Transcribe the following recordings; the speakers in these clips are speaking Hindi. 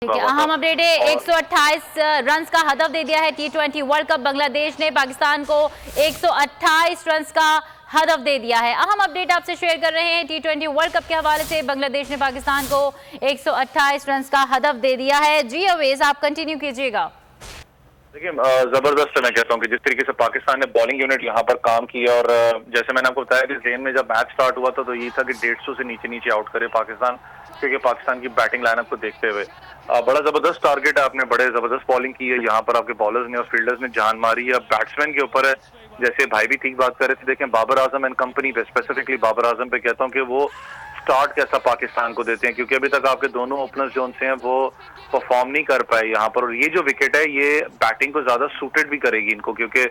ठीक है, अहम अपडेट है। 128 रन का हदफ दे दिया है T20 वर्ल्ड कप। बांग्लादेश ने पाकिस्तान को 128 रन का हदफ दे दिया है। अहम अपडेट आपसे शेयर कर रहे हैं T20 वर्ल्ड कप के हवाले से। बांग्लादेश ने पाकिस्तान को 128 रन का हदफ दे दिया है। जी अवेज, आप कंटिन्यू कीजिएगा। देखिए, जबरदस्त है। मैं कहता हूँ कि जिस तरीके से पाकिस्तान ने बॉलिंग यूनिट यहाँ पर काम किया, और जैसे मैंने आपको बताया कि जेन में जब मैच स्टार्ट हुआ था तो ये था कि 150 से नीचे नीचे आउट करे पाकिस्तान, क्योंकि पाकिस्तान की बैटिंग लाइनअप को देखते हुए बड़ा जबरदस्त टारगेट है। आपने बड़े जबरदस्त बॉलिंग की है यहाँ पर, आपके बॉलर्स ने और फील्डर्स ने जान मारी है। बैट्समैन के ऊपर है, जैसे भाई भी ठीक बात कर रहे थे। देखें, बाबर आजम एंड कंपनी पे, स्पेसिफिकली बाबर आजम पे कहता हूँ कि वो स्टार्ट कैसा पाकिस्तान को देते हैं, क्योंकि अभी तक आपके दोनों ओपनर्स जो से हैं वो परफॉर्म नहीं कर पाए यहाँ पर। और ये जो विकेट है ये बैटिंग को ज्यादा सूटेड भी करेगी इनको, क्योंकि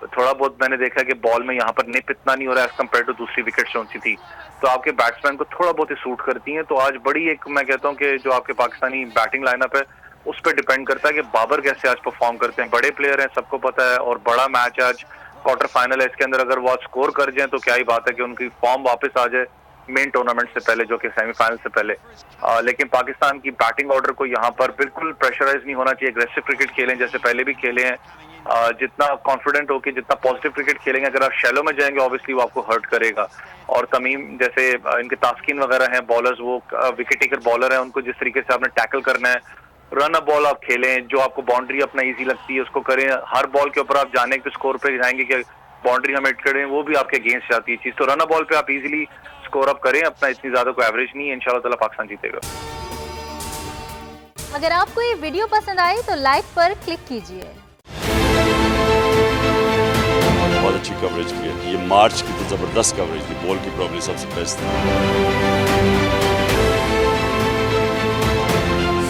थोड़ा बहुत मैंने देखा है कि बॉल में यहाँ पर निप इतना नहीं हो रहा है एज कम्पेयर टू दूसरी विकेट जो सी थी, तो आपके बैट्समैन को थोड़ा बहुत ही सूट करती हैं। तो आज बड़ी एक, मैं कहता हूँ कि जो आपके पाकिस्तानी बैटिंग लाइनअप है उस पर डिपेंड करता है कि बाबर कैसे आज परफॉर्म करते हैं। बड़े प्लेयर हैं, सबको पता है, और बड़ा मैच आज क्वार्टर फाइनल है। इसके अंदर अगर वो स्कोर कर जाए तो क्या ही बात है कि उनकी फॉर्म वापस आ जाए मेन टूर्नामेंट से पहले, जो कि सेमीफाइनल से पहले। लेकिन पाकिस्तान की बैटिंग ऑर्डर को यहाँ पर बिल्कुल प्रेशराइज नहीं होना चाहिए। एग्रेसिव क्रिकेट खेलें जैसे पहले भी खेले हैं, जितना कॉन्फिडेंट होकर, जितना पॉजिटिव क्रिकेट खेलेंगे। अगर आप शैलो में जाएंगे ऑब्वियसली वो आपको हर्ट करेगा। और तमीम जैसे इनके तास्किन वगैरह हैं बॉलर्स, वो विकेट टेकर बॉलर हैं, उनको जिस तरीके से आपने टैकल करना है, रन अप बॉल आप खेलें, जो आपको बाउंड्री अपना इजी लगती है उसको करें। हर बॉल के ऊपर आप जाने के स्कोर पे जाएंगे कि बाउंड्री हम हिट करें, वो भी आपके अगेंस्ट जाती है चीज। तो रन अप बॉल पे आप इजीली स्कोर अप करें अपना, इतनी ज्यादा कोई एवरेज नहीं है। इंशाल्लाह ताला पाकिस्तान जीतेगा। अगर आपको ये वीडियो पसंद आई तो लाइक पर क्लिक कीजिए। बहुत अच्छी कवरेज की है ये मार्च की, तो जबरदस्त कवरेज थी। बॉल की प्रॉब्लम सबसे बेस्ट थी।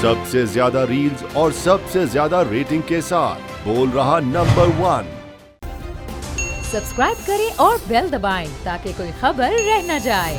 सबसे ज्यादा रील्स और सबसे ज्यादा रेटिंग के साथ बोल रहा नंबर 1। सब्सक्राइब करें और बेल दबाएं ताकि कोई खबर रह न जाए।